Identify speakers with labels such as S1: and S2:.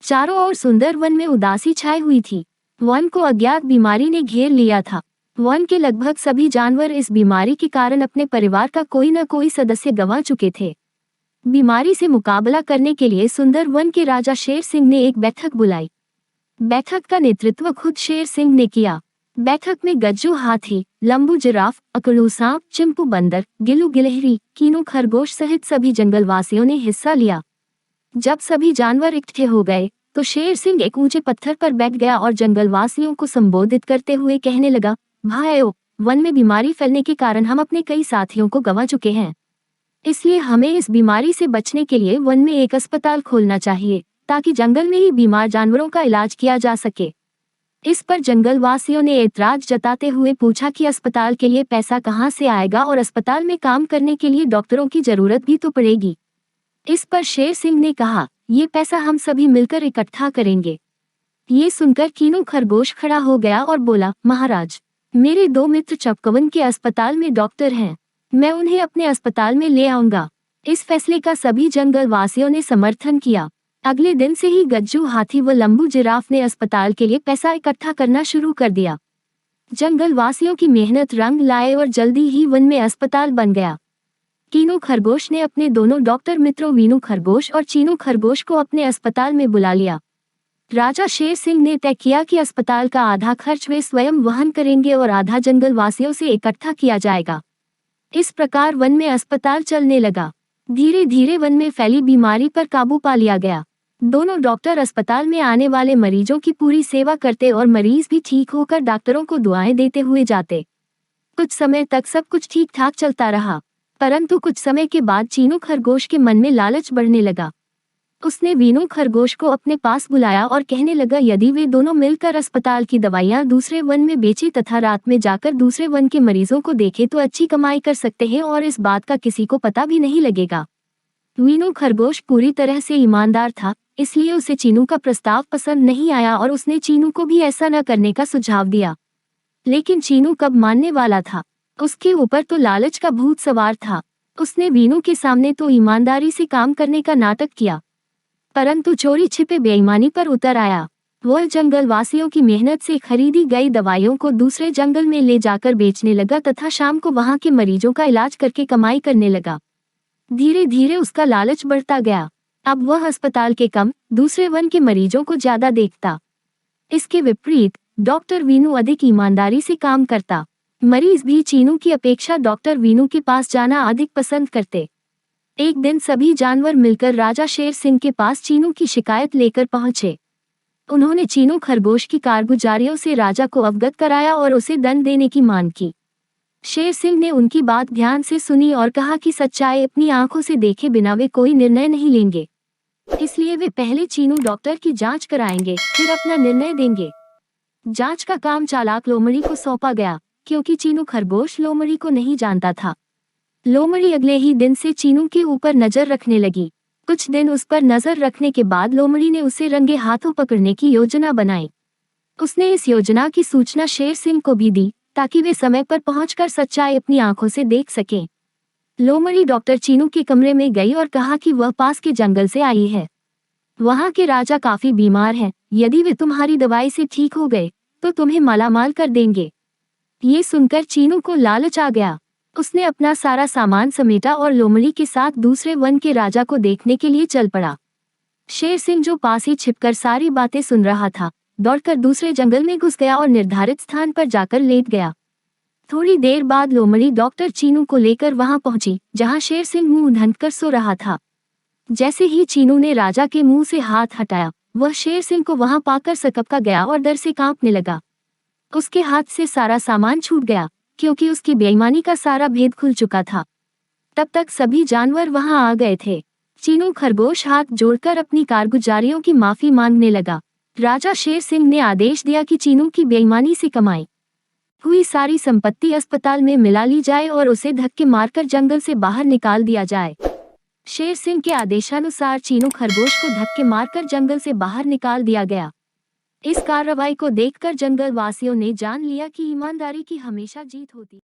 S1: चारों ओर सुंदर वन में उदासी छाई हुई थी। वन को अज्ञात बीमारी ने घेर लिया था। वन के लगभग सभी जानवर इस बीमारी के कारण अपने परिवार का कोई न कोई सदस्य गंवा चुके थे। बीमारी से मुकाबला करने के लिए सुंदर वन के राजा शेर सिंह ने एक बैठक बुलाई। बैठक का नेतृत्व खुद शेर सिंह ने किया। बैठक में गज्जू हाथी, लंबू जिराफ, अकड़ू सांप, चिंपू बंदर, गिलू गिलहरी, कीनू खरगोश सहित सभी जंगलवासियों ने हिस्सा लिया। जब सभी जानवर इकट्ठे हो गए तो शेर सिंह एक ऊंचे पत्थर पर बैठ गया और जंगलवासियों को संबोधित करते हुए कहने लगा, भाइयों, वन में बीमारी फैलने के कारण हम अपने कई साथियों को गंवा चुके हैं। इसलिए हमें इस बीमारी से बचने के लिए वन में एक अस्पताल खोलना चाहिए ताकि जंगल में ही बीमार जानवरों का इलाज किया जा सके। इस पर जंगलवासियों ने ऐतराज जताते हुए पूछा कि अस्पताल के लिए पैसा कहाँ से आएगा और अस्पताल में काम करने के लिए डॉक्टरों की जरूरत भी तो पड़ेगी। इस पर शेर सिंह ने कहा, ये पैसा हम सभी मिलकर इकट्ठा करेंगे। ये सुनकर कीनू खरगोश खड़ा हो गया और बोला, महाराज, मेरे 2 मित्र चपकवन के अस्पताल में डॉक्टर हैं, मैं उन्हें अपने अस्पताल में ले आऊंगा। इस फैसले का सभी जंगलवासियों ने समर्थन किया। अगले दिन से ही गज्जू हाथी व लंबू जिराफ ने अस्पताल के लिए पैसा इकट्ठा करना शुरू कर दिया। जंगलवासियों की मेहनत रंग लाए और जल्दी ही वन में अस्पताल बन गया। कीनू खरगोश ने अपने दोनों डॉक्टर मित्रों वीनू खरगोश और चीनू खरगोश को अपने अस्पताल में बुला लिया। राजा शेर सिंह ने तय किया कि अस्पताल का आधा खर्च वे स्वयं वहन करेंगे और आधा जंगलवासियों से इकट्ठा किया जाएगा। इस प्रकार वन में अस्पताल चलने लगा। धीरे धीरे वन में फैली बीमारी पर काबू पा लिया गया। दोनों डॉक्टर अस्पताल में आने वाले मरीजों की पूरी सेवा करते और मरीज भी ठीक होकर डॉक्टरों को दुआएं देते हुए जाते। कुछ समय तक सब कुछ ठीक ठाक चलता रहा, परंतु कुछ समय के बाद चीनू खरगोश के मन में लालच बढ़ने लगा। उसने वीनू खरगोश को अपने पास बुलाया और कहने लगा, यदि वे दोनों मिलकर अस्पताल की दवाइयां दूसरे वन में बेचे तथा रात में जाकर दूसरे वन के मरीजों को देखे तो अच्छी कमाई कर सकते हैं और इस बात का किसी को पता भी नहीं लगेगा। वीनू खरगोश पूरी तरह से ईमानदार था, इसलिए उसे चीनू का प्रस्ताव पसंद नहीं आया और उसने चीनू को भी ऐसा न करने का सुझाव दिया। लेकिन चीनू कब मानने वाला था? उसके ऊपर तो लालच का भूत सवार था। उसने वीनू के सामने तो ईमानदारी से काम करने का नाटक किया, परंतु चोरी छिपे बेईमानी पर उतर आया। वह जंगलवासियों की मेहनत से खरीदी गई दवाइयों को दूसरे जंगल में ले जाकर बेचने लगा तथा शाम को वहां के मरीजों का इलाज करके कमाई करने लगा। धीरे धीरे उसका लालच बढ़ता गया। अब वह अस्पताल के कम, दूसरे वन के मरीजों को ज्यादा देखता। इसके विपरीत डॉक्टर वीनू अधिक ईमानदारी से काम करता। मरीज भी चीनू की अपेक्षा डॉक्टर वीनू के पास जाना अधिक पसंद करते। एक दिन सभी जानवर मिलकर राजा शेर सिंह के पास चीनू की शिकायत लेकर पहुंचे। उन्होंने चीनू खरगोश की कारगुजारियों से राजा को अवगत कराया और उसे दंड देने की मांग की। शेर सिंह ने उनकी बात ध्यान से सुनी और कहा कि सच्चाई अपनी आंखों से देखे बिना वे कोई निर्णय नहीं लेंगे, इसलिए वे पहले चीनू डॉक्टर की जांच कराएंगे, फिर अपना निर्णय देंगे। जांच का काम चालाक लोमड़ी को सौंपा गया, क्योंकि चीनू खरगोश लोमड़ी को नहीं जानता था। लोमड़ी अगले ही दिन से चीनू के ऊपर नजर रखने लगी। कुछ दिन उस पर नजर रखने के बाद लोमड़ी ने उसे रंगे हाथों पकड़ने की योजना बनाई। उसने इस योजना की सूचना शेर सिंह को भी दी ताकि वे समय पर पहुंचकर सच्चाई अपनी आंखों से देख सकें। लोमड़ी डॉक्टर चीनू के कमरे में गई और कहा कि वह पास के जंगल से आई है। वहां के राजा काफी बीमार हैं, यदि वे तुम्हारी दवाई से ठीक हो गए तो तुम्हें मालामाल कर देंगे। ये सुनकर चीनू को लालच आ गया। उसने अपना सारा सामान समेटा और लोमड़ी के साथ दूसरे वन के राजा को देखने के लिए चल पड़ा। शेर सिंह, जो पास ही छिपकर सारी बातें सुन रहा था, दौड़कर दूसरे जंगल में घुस गया और निर्धारित स्थान पर जाकर लेट गया। थोड़ी देर बाद लोमड़ी डॉक्टर चीनू को लेकर वहां पहुंची, जहां शेर सिंह मुंह ढंककर सो रहा था। जैसे ही चीनू ने राजा के मुंह से हाथ हटाया, वह शेर सिंह को वहां पाकर सकपका गया और डर से कांपने लगा। उसके हाथ से सारा सामान छूट गया, क्योंकि उसकी बेईमानी का सारा भेद खुल चुका था। तब तक सभी जानवर वहां आ गए थे। चीनू खरगोश हाथ जोड़कर अपनी कारगुजारियों की माफी मांगने लगा। राजा शेर सिंह ने आदेश दिया कि चीनू की बेईमानी से कमाई हुई सारी संपत्ति अस्पताल में मिला ली जाए और उसे धक्के मारकर जंगल से बाहर निकाल दिया जाए। शेर सिंह के आदेशानुसार चीनू खरगोश को धक्के मारकर जंगल से बाहर निकाल दिया गया। इस कार्रवाई को देखकर जंगलवासियों ने जान लिया कि ईमानदारी की हमेशा जीत होती है।